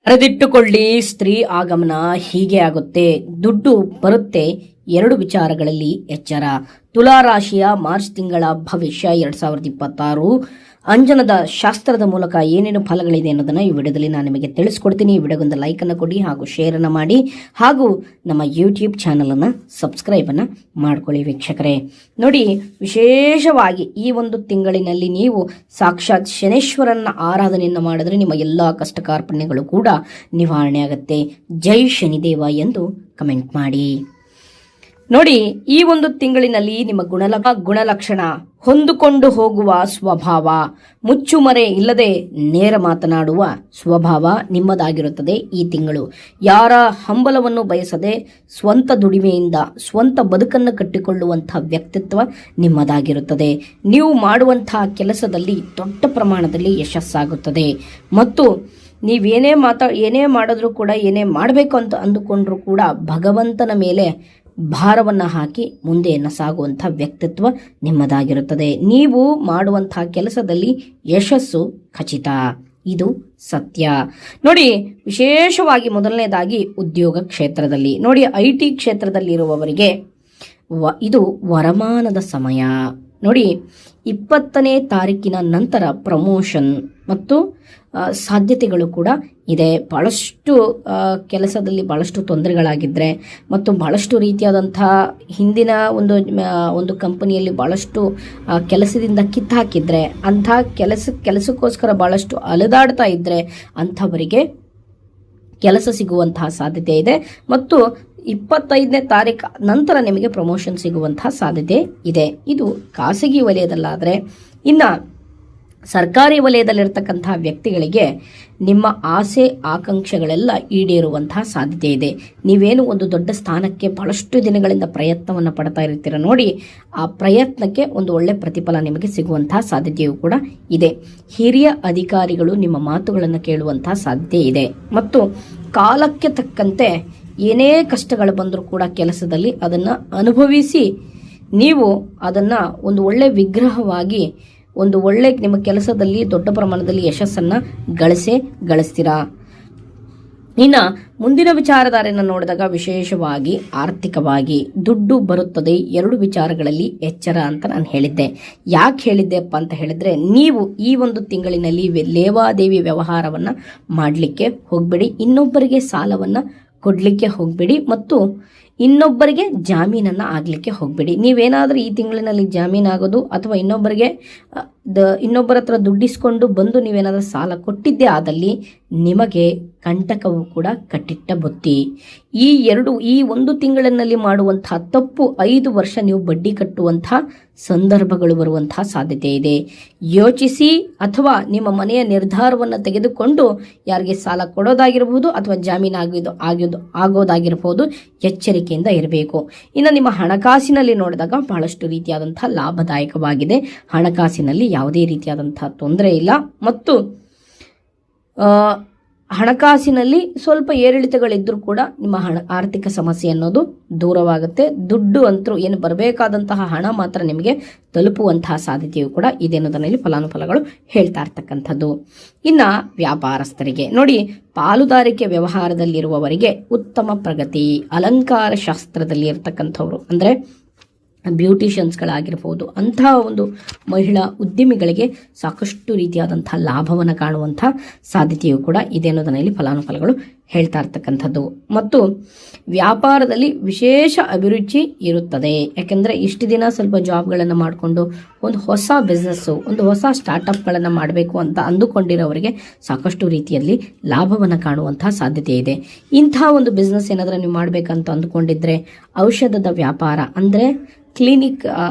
ಬರೆದಿಟ್ಟುಕೊಳ್ಳಿ, ಸ್ತ್ರೀ ಆಗಮನ ಹೀಗೆ ಆಗುತ್ತೆ. ದುಡ್ಡು ಬರುತ್ತೆ. 2 ವಿಚಾರಗಳಲ್ಲಿ ಎಚ್ಚರ. ತುಲಾರಾಶಿಯ ಮಾರ್ಚ್ ತಿಂಗಳ ಭವಿಷ್ಯ 2026 ಅಂಜನದ ಶಾಸ್ತ್ರದ ಮೂಲಕ ಏನೇನು ಫಲಗಳಿದೆ ಅನ್ನೋದನ್ನ ಈ ವಿಡಿಯೋದಲ್ಲಿ ನಾನು ನಿಮಗೆ ತಿಳಿಸ್ಕೊಡ್ತೀನಿ. ಈ ವಿಡಿಯೋಗೊಂದು ಲೈಕ್ ಅನ್ನು ಕೊಡಿ ಹಾಗೂ ಶೇರ್ ಅನ್ನು ಮಾಡಿ ಹಾಗೂ ನಮ್ಮ ಯೂಟ್ಯೂಬ್ ಚಾನಲ್ ಅನ್ನ ಸಬ್ಸ್ಕ್ರೈಬ್ ಅನ್ನ ಮಾಡ್ಕೊಳ್ಳಿ ವೀಕ್ಷಕರೇ. ನೋಡಿ, ವಿಶೇಷವಾಗಿ ಈ ಒಂದು ತಿಂಗಳಿನಲ್ಲಿ ನೀವು ಸಾಕ್ಷಾತ್ ಶನೇಶ್ವರನ ಆರಾಧನೆಯನ್ನು ಮಾಡಿದ್ರೆ ನಿಮ್ಮ ಎಲ್ಲಾ ಕಷ್ಟ ಕಾರ್ಪಣ್ಯಗಳು ಕೂಡ ನಿವಾರಣೆ ಆಗುತ್ತೆ. ಜೈ ಶನಿದೇವ ಎಂದು ಕಮೆಂಟ್ ಮಾಡಿ. ನೋಡಿ, ಈ ಒಂದು ತಿಂಗಳಿನಲ್ಲಿ ನಿಮ್ಮ ಗುಣಲಕ್ಷಣ ಹೊಂದಿಕೊಂಡು ಹೋಗುವ ಸ್ವಭಾವ, ಮುಚ್ಚುಮರೆ ಇಲ್ಲದೆ ನೇರ ಮಾತನಾಡುವ ಸ್ವಭಾವ ನಿಮ್ಮದಾಗಿರುತ್ತದೆ. ಈ ತಿಂಗಳು ಯಾರ ಹಂಬಲವನ್ನು ಬಯಸದೆ ಸ್ವಂತ ದುಡಿಮೆಯಿಂದ ಸ್ವಂತ ಬದುಕನ್ನು ಕಟ್ಟಿಕೊಳ್ಳುವಂತಹ ವ್ಯಕ್ತಿತ್ವ ನಿಮ್ಮದಾಗಿರುತ್ತದೆ. ನೀವು ಮಾಡುವಂತಹ ಕೆಲಸದಲ್ಲಿ ದೊಡ್ಡ ಪ್ರಮಾಣದಲ್ಲಿ ಯಶಸ್ಸಾಗುತ್ತದೆ ಮತ್ತು ಏನೇ ಮಾಡಿದ್ರೂ ಕೂಡ, ಏನೇ ಮಾಡಬೇಕು ಅಂತ ಅಂದುಕೊಂಡ್ರೂ ಕೂಡ ಭಗವಂತನ ಮೇಲೆ ಭಾರವನ್ನು ಹಾಕಿ ಮುಂದೆ ಸಾಗುವಂಥ ವ್ಯಕ್ತಿತ್ವ ನಿಮ್ಮದಾಗಿರುತ್ತದೆ. ನೀವು ಮಾಡುವಂತಹ ಕೆಲಸದಲ್ಲಿ ಯಶಸ್ಸು ಖಚಿತ, ಇದು ಸತ್ಯ. ನೋಡಿ, ವಿಶೇಷವಾಗಿ ಮೊದಲನೇದಾಗಿ ಉದ್ಯೋಗ ಕ್ಷೇತ್ರದಲ್ಲಿ ನೋಡಿ, IT ಕ್ಷೇತ್ರದಲ್ಲಿರುವವರಿಗೆ ಇದು ವರಮಾನದ ಸಮಯ. ನೋಡಿ, 20ನೇ ತಾರೀಕಿನ ನಂತರ ಪ್ರಮೋಷನ್ ಮತ್ತು ಸಾಧ್ಯತೆಗಳು ಕೂಡ ಇದೆ. ಬಹಳಷ್ಟು ಕೆಲಸದಲ್ಲಿ ಬಹಳಷ್ಟು ತೊಂದರೆಗಳಾಗಿದ್ದರೆ ಮತ್ತು ಬಹಳಷ್ಟು ರೀತಿಯಾದಂಥ ಹಿಂದಿನ ಒಂದು ಕಂಪನಿಯಲ್ಲಿ ಬಹಳಷ್ಟು ಕೆಲಸದಿಂದ ಕಿತ್ತಾಕಿದ್ರೆ, ಅಂಥ ಕೆಲಸಕ್ಕೋಸ್ಕರ ಬಹಳಷ್ಟು ಅಲೆದಾಡ್ತಾ ಇದ್ದರೆ ಅಂಥವರಿಗೆ ಕೆಲಸ ಸಿಗುವಂತಹ ಸಾಧ್ಯತೆ ಇದೆ ಮತ್ತು 25ನೇ ತಾರೀಕು ನಂತರ ನಿಮಗೆ ಪ್ರಮೋಷನ್ ಸಿಗುವಂತಹ ಸಾಧ್ಯತೆ ಇದೆ. ಇದು ಖಾಸಗಿ ವಲಯದಲ್ಲಾದರೆ, ಇನ್ನು ಸರ್ಕಾರಿ ವಲಯದಲ್ಲಿರ್ತಕ್ಕಂತಹ ವ್ಯಕ್ತಿಗಳಿಗೆ ನಿಮ್ಮ ಆಸೆ ಆಕಾಂಕ್ಷೆಗಳೆಲ್ಲ ಈಡೇರುವಂತಹ ಸಾಧ್ಯತೆ ಇದೆ. ನೀವೇನು ಒಂದು ದೊಡ್ಡ ಸ್ಥಾನಕ್ಕೆ ಬಹಳಷ್ಟು ದಿನಗಳಿಂದ ಪ್ರಯತ್ನವನ್ನು ಪಡ್ತಾ ಇರ್ತೀರ ನೋಡಿ, ಆ ಪ್ರಯತ್ನಕ್ಕೆ ಒಂದು ಒಳ್ಳೆ ಪ್ರತಿಫಲ ನಿಮಗೆ ಸಿಗುವಂತಹ ಸಾಧ್ಯತೆಯೂ ಕೂಡ ಇದೆ. ಹಿರಿಯ ಅಧಿಕಾರಿಗಳು ನಿಮ್ಮ ಮಾತುಗಳನ್ನು ಕೇಳುವಂತಹ ಸಾಧ್ಯತೆ ಇದೆ ಮತ್ತು ಕಾಲಕ್ಕೆ ತಕ್ಕಂತೆ ಏನೇ ಕಷ್ಟಗಳು ಬಂದರೂ ಕೂಡ ಕೆಲಸದಲ್ಲಿ ಅದನ್ನು ಅನುಭವಿಸಿ ನೀವು ಅದನ್ನು ಒಂದು ಒಳ್ಳೆ ವಿಗ್ರಹವಾಗಿ ಒಂದು ಒಳ್ಳೆ ನಿಮ್ಮ ಕೆಲಸದಲ್ಲಿ ದೊಡ್ಡ ಪ್ರಮಾಣದಲ್ಲಿ ಯಶಸ್ಸನ್ನು ಗಳಿಸ್ತೀರಾ. ಇನ್ನು ಮುಂದಿನ ವಿಚಾರಧಾರೆಯನ್ನು ನೋಡಿದಾಗ ವಿಶೇಷವಾಗಿ ಆರ್ಥಿಕವಾಗಿ ದುಡ್ಡು ಬರುತ್ತದೆ. 2 ವಿಚಾರಗಳಲ್ಲಿ ಎಚ್ಚರ ಅಂತ ನಾನು ಹೇಳಿದ್ದೆ. ಯಾಕೆ ಹೇಳಿದ್ದೆಪ್ಪ ಅಂತ ಹೇಳಿದ್ರೆ, ನೀವು ಈ ಒಂದು ತಿಂಗಳಿನಲ್ಲಿ ಲೇವಾದೇವಿ ವ್ಯವಹಾರವನ್ನು ಮಾಡಲಿಕ್ಕೆ ಹೋಗಬೇಡಿ, ಇನ್ನೊಬ್ಬರಿಗೆ ಸಾಲವನ್ನು ಕೊಡಲಿಕ್ಕೆ ಹೋಗಬೇಡಿ ಮತ್ತು ಇನ್ನೊಬ್ಬರಿಗೆ ಜಾಮೀನನ್ನು ಆಗಲಿಕ್ಕೆ ಹೋಗಬೇಡಿ. ನೀವೇನಾದರೂ ಈ ತಿಂಗಳಿನಲ್ಲಿ ಜಾಮೀನಾಗೋದು ಅಥವಾ ಇನ್ನೊಬ್ಬರ ಹತ್ರ ದುಡ್ಡಿಸ್ಕೊಂಡು ಬಂದು ನೀವೇನಾದರೂ ಸಾಲ ಕೊಟ್ಟಿದ್ದೇ ಆದಲ್ಲಿ ನಿಮಗೆ ಕಂಟಕವು ಕೂಡ ಕಟ್ಟಿಟ್ಟ ಬುತ್ತಿ. ಈ ಒಂದು ತಿಂಗಳಿನಲ್ಲಿ ಮಾಡುವಂತಹ ತಪ್ಪು 5 ವರ್ಷ ನೀವು ಬಡ್ಡಿ ಕಟ್ಟುವಂತಹ ಸಂದರ್ಭಗಳು ಬರುವಂತಹ ಸಾಧ್ಯತೆ ಇದೆ. ಯೋಚಿಸಿ ಅಥವಾ ನಿಮ್ಮ ಮನೆಯ ನಿರ್ಧಾರವನ್ನು ತೆಗೆದುಕೊಂಡು ಯಾರಿಗೆ ಸಾಲ ಕೊಡೋದಾಗಿರಬಹುದು ಅಥವಾ ಜಾಮೀನು ಆಗೋದಾಗಿರಬಹುದು, ಎಚ್ಚರಿಕೆಯಿಂದ ಇರಬೇಕು. ಇನ್ನು ನಿಮ್ಮ ಹಣಕಾಸಿನಲ್ಲಿ ನೋಡಿದಾಗ ಬಹಳಷ್ಟು ರೀತಿಯಾದಂತಹ ಲಾಭದಾಯಕವಾಗಿದೆ. ಹಣಕಾಸಿನಲ್ಲಿ ಯಾವುದೇ ರೀತಿಯಾದಂತಹ ತೊಂದರೆ ಇಲ್ಲ ಮತ್ತು ಹಣಕಾಸಿನಲ್ಲಿ ಸ್ವಲ್ಪ ಏರಿಳಿತಗಳಿದ್ರೂ ಕೂಡ ನಿಮ್ಮ ಆರ್ಥಿಕ ಸಮಸ್ಯೆ ಅನ್ನೋದು ದೂರವಾಗುತ್ತೆ. ದುಡ್ಡು ಅಂತೂ ಏನು ಬರಬೇಕಾದಂತಹ ಹಣ ಮಾತ್ರ ನಿಮಗೆ ತಲುಪುವಂತಹ ಸಾಧ್ಯತೆಯು ಕೂಡ ಇದೆ ಅನ್ನೋದನ್ನಲ್ಲಿ ಫಲಾನುಫಲಗಳು ಹೇಳ್ತಾ ಇರ್ತಕ್ಕಂಥದ್ದು. ಇನ್ನು ವ್ಯಾಪಾರಸ್ಥರಿಗೆ ನೋಡಿ, ಪಾಲುದಾರಿಕೆ ವ್ಯವಹಾರದಲ್ಲಿರುವವರಿಗೆ ಉತ್ತಮ ಪ್ರಗತಿ. ಅಲಂಕಾರ ಶಾಸ್ತ್ರದಲ್ಲಿ ಇರ್ತಕ್ಕಂಥವ್ರು ಅಂದರೆ ಬ್ಯೂಟಿಷಿಯನ್ಸ್ಗಳಾಗಿರ್ಬೋದು, ಅಂತಹ ಒಂದು ಮಹಿಳಾ ಉದ್ಯಮಿಗಳಿಗೆ ಸಾಕಷ್ಟು ರೀತಿಯಾದಂತಹ ಲಾಭವನ್ನು ಕಾಣುವಂಥ ಸಾಧ್ಯತೆಯು ಕೂಡ ಇದೆ ಅನ್ನೋದನ್ನಲ್ಲಿ ಫಲಾನುಫಲಗಳು ಹೇಳ್ತಾ ಇರ್ತಕ್ಕಂಥದ್ದು. ಮತ್ತು ವ್ಯಾಪಾರದಲ್ಲಿ ವಿಶೇಷ ಅಭಿರುಚಿ ಇರುತ್ತದೆ. ಯಾಕೆಂದರೆ ಇಷ್ಟು ದಿನ ಸ್ವಲ್ಪ ಜಾಬ್ಗಳನ್ನು ಮಾಡಿಕೊಂಡು ಒಂದು ಹೊಸ ಬಿಸ್ನೆಸ್ಸು, ಒಂದು ಹೊಸ ಸ್ಟಾರ್ಟಪ್ಗಳನ್ನು ಮಾಡಬೇಕು ಅಂತ ಅಂದುಕೊಂಡಿರೋರಿಗೆ ಸಾಕಷ್ಟು ರೀತಿಯಲ್ಲಿ ಲಾಭವನ್ನು ಕಾಣುವಂತಹ ಸಾಧ್ಯತೆ ಇದೆ. ಇಂಥ ಒಂದು ಬಿಸ್ನೆಸ್ ಏನಾದರೂ ನೀವು ಮಾಡಬೇಕಂತ ಅಂದುಕೊಂಡಿದ್ರೆ, ಔಷಧದ ವ್ಯಾಪಾರ ಅಂದರೆ ಕ್ಲಿನಿಕ್,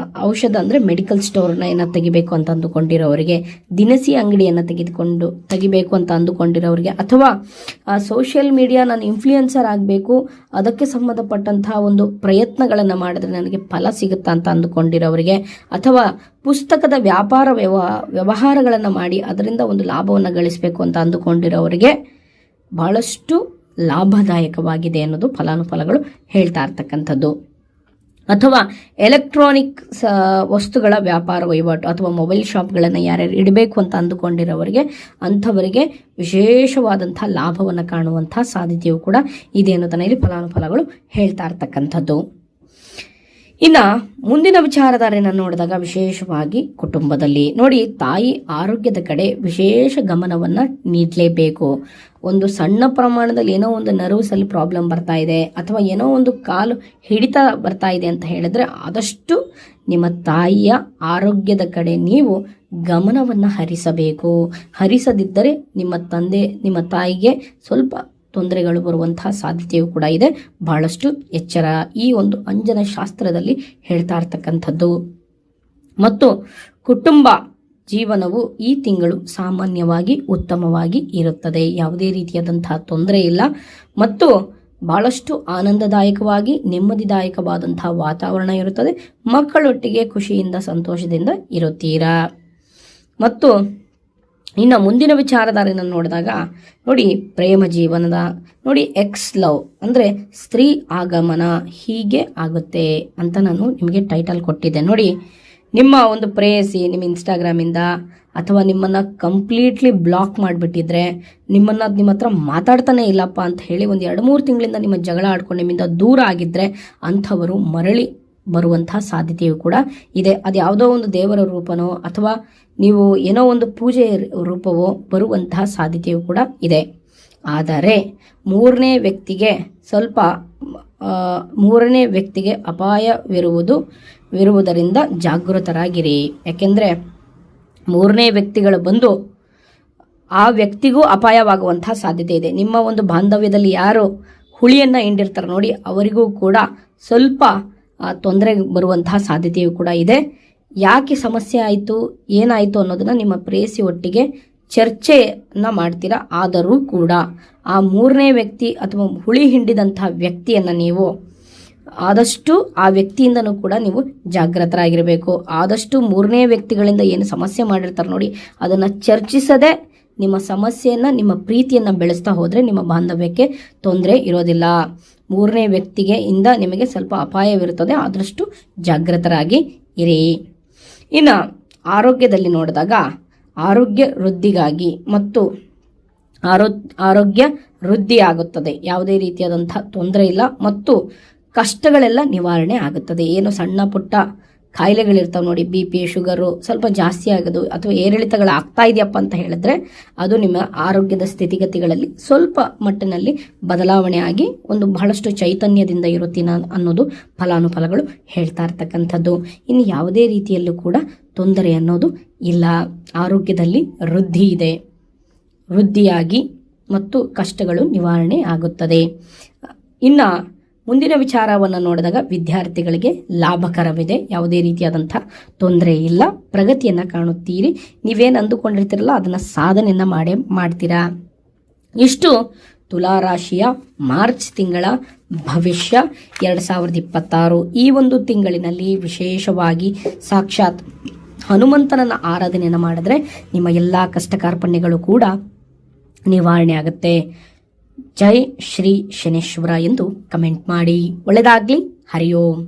ಔಷಧ ಅಂದರೆ ಮೆಡಿಕಲ್ ಸ್ಟೋರ್ನ ತೆಗಿಬೇಕು ಅಂತ ಅಂದುಕೊಂಡಿರೋರಿಗೆ, ದಿನಸಿ ಅಂಗಡಿಯನ್ನು ತೆಗಿಬೇಕು ಅಂತ ಅಂದುಕೊಂಡಿರೋರಿಗೆ, ಅಥವಾ ಸೋಷಿಯಲ್ ಮೀಡಿಯಾ ನಾನು ಇನ್ಫ್ಲೂಯೆನ್ಸರ್ ಆಗಬೇಕು, ಅದಕ್ಕೆ ಸಂಬಂಧಪಟ್ಟಂತಹ ಒಂದು ಪ್ರಯತ್ನಗಳನ್ನು ಮಾಡಿದ್ರೆ ನನಗೆ ಫಲ ಸಿಗುತ್ತಾ ಅಂತ ಅಂದುಕೊಂಡಿರೋರಿಗೆ, ಅಥವಾ ಪುಸ್ತಕದ ವ್ಯವಹಾರಗಳನ್ನು ಮಾಡಿ ಅದರಿಂದ ಒಂದು ಲಾಭವನ್ನು ಗಳಿಸಬೇಕು ಅಂತ ಅಂದುಕೊಂಡಿರೋರಿಗೆ ಬಹಳಷ್ಟು ಲಾಭದಾಯಕವಾಗಿದೆ ಅನ್ನೋದು ಫಲಾನುಫಲಗಳು ಹೇಳ್ತಾ ಇರ್ತಕ್ಕಂಥದ್ದು. ಅಥವಾ ಎಲೆಕ್ಟ್ರಾನಿಕ್ ವಸ್ತುಗಳ ವ್ಯಾಪಾರ ವಹಿವಾಟು ಅಥವಾ ಮೊಬೈಲ್ ಶಾಪ್ಗಳನ್ನು ಯಾರ್ಯಾರು ಇಡಬೇಕು ಅಂತ ಅಂದುಕೊಂಡಿರೋವರಿಗೆ ಅಂಥವರಿಗೆ ವಿಶೇಷವಾದಂಥ ಲಾಭವನ್ನು ಕಾಣುವಂಥ ಸಾಧ್ಯತೆಯು ಕೂಡ ಇದೆ ಅನ್ನೋದನ್ನ ಇಲ್ಲಿ ಫಲಾನುಫಲಗಳು ಹೇಳ್ತಾ ಇರ್ತಕ್ಕಂಥದ್ದು. ಇನ್ನು ಮುಂದಿನ ವಿಚಾರಧಾರೆಯನ್ನು ನೋಡಿದಾಗ ವಿಶೇಷವಾಗಿ ಕುಟುಂಬದಲ್ಲಿ ನೋಡಿ, ತಾಯಿ ಆರೋಗ್ಯದ ಕಡೆ ವಿಶೇಷ ಗಮನವನ್ನು ನೀಡಲೇಬೇಕು. ಒಂದು ಸಣ್ಣ ಪ್ರಮಾಣದಲ್ಲಿ ಏನೋ ಒಂದು ನರ್ವ್ಸಲ್ಲಿ ಪ್ರಾಬ್ಲಮ್ ಬರ್ತಾ ಇದೆ ಅಥವಾ ಏನೋ ಒಂದು ಕಾಲು ಹಿಡಿತ ಬರ್ತಾ ಇದೆ ಅಂತ ಹೇಳಿದ್ರೆ ಆದಷ್ಟು ನಿಮ್ಮ ತಾಯಿಯ ಆರೋಗ್ಯದ ಕಡೆ ನೀವು ಗಮನವನ್ನು ಹರಿಸಬೇಕು. ಹರಿಸದಿದ್ದರೆ ನಿಮ್ಮ ತಾಯಿಗೆ ಸ್ವಲ್ಪ ತೊಂದರೆಗಳು ಬರುವಂತಹ ಸಾಧ್ಯತೆಯೂ ಕೂಡ ಇದೆ. ಬಹಳಷ್ಟು ಎಚ್ಚರ ಈ ಒಂದು ಅಂಜನ ಶಾಸ್ತ್ರದಲ್ಲಿ ಹೇಳ್ತಾ ಇರ್ತಕ್ಕಂಥದ್ದು. ಮತ್ತು ಕುಟುಂಬ ಜೀವನವು ಈ ತಿಂಗಳು ಸಾಮಾನ್ಯವಾಗಿ ಉತ್ತಮವಾಗಿ ಇರುತ್ತದೆ. ಯಾವುದೇ ರೀತಿಯಾದಂತಹ ತೊಂದರೆ ಇಲ್ಲ ಮತ್ತು ಬಹಳಷ್ಟು ಆನಂದದಾಯಕವಾಗಿ ನೆಮ್ಮದಿದಾಯಕವಾದಂತಹ ವಾತಾವರಣ ಇರುತ್ತದೆ. ಮಕ್ಕಳೊಟ್ಟಿಗೆ ಖುಷಿಯಿಂದ ಸಂತೋಷದಿಂದ ಇರುತ್ತೀರಾ. ಮತ್ತು ಇನ್ನು ಮುಂದಿನ ವಿಚಾರಧಾರೆಯನ್ನು ನೋಡಿದಾಗ ನೋಡಿ, ಪ್ರೇಮ ಜೀವನದ ನೋಡಿ ಎಕ್ಸ್ ಲವ್ ಅಂದರೆ ಸ್ತ್ರೀ ಆಗಮನ ಹೀಗೆ ಆಗುತ್ತೆ ಅಂತ ನಾನು ನಿಮಗೆ ಟೈಟಲ್ ಕೊಟ್ಟಿದ್ದೆ. ನೋಡಿ, ನಿಮ್ಮ ಒಂದು ಪ್ರೇಯಸಿ ನಿಮ್ಮ ಇನ್ಸ್ಟಾಗ್ರಾಮಿಂದ ಅಥವಾ ನಿಮ್ಮನ್ನು ಕಂಪ್ಲೀಟ್ಲಿ ಬ್ಲಾಕ್ ಮಾಡಿಬಿಟ್ಟಿದ್ರೆ, ನಿಮ್ಮ ಹತ್ರ ಮಾತಾಡ್ತಾನೆ ಇಲ್ಲಪ್ಪ ಅಂತ ಹೇಳಿ ಒಂದು 2-3 ತಿಂಗಳಿಂದ ನಿಮ್ಮ ಜಗಳ ಆಡ್ಕೊಂಡು ನಿಮ್ಮಿಂದ ದೂರ ಆಗಿದ್ದರೆ ಅಂಥವರು ಮರಳಿ ಬರುವಂತಹ ಸಾಧ್ಯತೆಯು ಕೂಡ ಇದೆ. ಅದು ಯಾವುದೋ ಒಂದು ದೇವರ ರೂಪನೋ ಅಥವಾ ನೀವು ಏನೋ ಒಂದು ಪೂಜೆ ರೂಪವೋ ಬರುವಂತಹ ಸಾಧ್ಯತೆಯು ಕೂಡ ಇದೆ. ಆದರೆ ಮೂರನೇ ವ್ಯಕ್ತಿಗೆ ಅಪಾಯವಿರುವುದರಿಂದ ಜಾಗೃತರಾಗಿರಿ. ಯಾಕೆಂದರೆ ಮೂರನೇ ವ್ಯಕ್ತಿಗಳು ಬಂದು ಆ ವ್ಯಕ್ತಿಗೂ ಅಪಾಯವಾಗುವಂತಹ ಸಾಧ್ಯತೆ ಇದೆ. ನಿಮ್ಮ ಒಂದು ಬಾಂಧವ್ಯದಲ್ಲಿ ಯಾರು ಹುಳಿಯನ್ನು ಹಿಂಡಿರ್ತಾರೆ ನೋಡಿ, ಅವರಿಗೂ ಕೂಡ ಸ್ವಲ್ಪ ತೊಂದರೆ ಬರುವಂತಹ ಸಾಧ್ಯತೆಯು ಕೂಡ ಇದೆ. ಯಾಕೆ ಸಮಸ್ಯೆ ಆಯಿತು, ಏನಾಯಿತು ಅನ್ನೋದನ್ನ ನಿಮ್ಮ ಪ್ರೇಯಸಿ ಒಟ್ಟಿಗೆ ಚರ್ಚೆಯನ್ನು ಮಾಡ್ತೀರಾ. ಆದರೂ ಕೂಡ ಆ ಮೂರನೇ ವ್ಯಕ್ತಿ ಅಥವಾ ಹುಳಿ ಹಿಂಡಿದಂತಹ ವ್ಯಕ್ತಿಯನ್ನು ನೀವು ಆದಷ್ಟು ಆ ವ್ಯಕ್ತಿಯಿಂದನೂ ಕೂಡ ನೀವು ಜಾಗೃತರಾಗಿರಬೇಕು. ಆದಷ್ಟು ಮೂರನೇ ವ್ಯಕ್ತಿಗಳಿಂದ ಏನು ಸಮಸ್ಯೆ ಮಾಡಿರ್ತಾರೆ ನೋಡಿ, ಅದನ್ನು ಚರ್ಚಿಸದೆ ನಿಮ್ಮ ಸಮಸ್ಯೆಯನ್ನು ನಿಮ್ಮ ಪ್ರೀತಿಯನ್ನು ಬೆಳೆಸ್ತಾ ಹೋದರೆ ನಿಮ್ಮ ಬಾಂಧವ್ಯಕ್ಕೆ ತೊಂದರೆ ಇರೋದಿಲ್ಲ. ಮೂರನೇ ವ್ಯಕ್ತಿಯಿಂದ ನಿಮಗೆ ಸ್ವಲ್ಪ ಅಪಾಯವಿರುತ್ತದೆ, ಆದಷ್ಟು ಜಾಗೃತರಾಗಿ ಇರಿ. ಇನ್ನು ಆರೋಗ್ಯದಲ್ಲಿ ನೋಡಿದಾಗ ಆರೋಗ್ಯ ವೃದ್ಧಿಗಾಗಿ ಮತ್ತು ಆರೋಗ್ಯ ವೃದ್ಧಿ ಆಗುತ್ತದೆ. ಯಾವುದೇ ರೀತಿಯಾದಂಥ ತೊಂದರೆ ಇಲ್ಲ ಮತ್ತು ಕಷ್ಟಗಳೆಲ್ಲ ನಿವಾರಣೆ ಆಗುತ್ತದೆ. ಏನು ಸಣ್ಣ ಪುಟ್ಟ ಕಾಯಿಲೆಗಳಿರ್ತಾವೆ ನೋಡಿ, BP ಶುಗರು ಸ್ವಲ್ಪ ಜಾಸ್ತಿ ಆಗೋದು ಅಥವಾ ಏರಿಳಿತಗಳು ಆಗ್ತಾ ಇದೆಯಪ್ಪ ಅಂತ ಹೇಳಿದ್ರೆ ಅದು ನಿಮ್ಮ ಆರೋಗ್ಯದ ಸ್ಥಿತಿಗತಿಗಳಲ್ಲಿ ಸ್ವಲ್ಪ ಮಟ್ಟಿನಲ್ಲಿ ಬದಲಾವಣೆ ಆಗಿ ಒಂದು ಬಹಳಷ್ಟು ಚೈತನ್ಯದಿಂದ ಇರುತ್ತೀನ ಅನ್ನೋದು ಫಲಾನುಫಲಗಳು ಹೇಳ್ತಾ ಇರ್ತಕ್ಕಂಥದ್ದು. ಇನ್ನು ಯಾವುದೇ ರೀತಿಯಲ್ಲೂ ಕೂಡ ತೊಂದರೆ ಅನ್ನೋದು ಇಲ್ಲ. ಆರೋಗ್ಯದಲ್ಲಿ ವೃದ್ಧಿ ಇದೆ, ವೃದ್ಧಿಯಾಗಿ ಮತ್ತು ಕಷ್ಟಗಳು ನಿವಾರಣೆ ಆಗುತ್ತದೆ. ಇನ್ನು ಮುಂದಿನ ವಿಚಾರವನ್ನು ನೋಡಿದಾಗ ವಿದ್ಯಾರ್ಥಿಗಳಿಗೆ ಲಾಭಕರವಿದೆ. ಯಾವುದೇ ರೀತಿಯಾದಂಥ ತೊಂದರೆ ಇಲ್ಲ, ಪ್ರಗತಿಯನ್ನು ಕಾಣುತ್ತೀರಿ. ನೀವೇನು ಅಂದುಕೊಂಡಿರ್ತೀರಲ್ಲ ಅದನ್ನು ಸಾಧನೆಯನ್ನು ಮಾಡ್ತೀರಾ. ಇಷ್ಟು ತುಲಾರಾಶಿಯ ಮಾರ್ಚ್ ತಿಂಗಳ ಭವಿಷ್ಯ 2026. ಈ ಒಂದು ತಿಂಗಳಿನಲ್ಲಿ ವಿಶೇಷವಾಗಿ ಸಾಕ್ಷಾತ್ ಹನುಮಂತನನ್ನ ಆರಾಧನೆಯನ್ನು ಮಾಡಿದ್ರೆ ನಿಮ್ಮ ಎಲ್ಲ ಕಷ್ಟ ಕಾರ್ಪಣ್ಯಗಳು ಕೂಡ ನಿವಾರಣೆ ಆಗುತ್ತೆ. ಜೈ ಶ್ರೀ ಶನೇಶ್ವರ ಎಂದು ಕಮೆಂಟ್ ಮಾಡಿ. ಒಳ್ಳೆಯದಾಗಲಿ. ಹರಿ ಓಂ.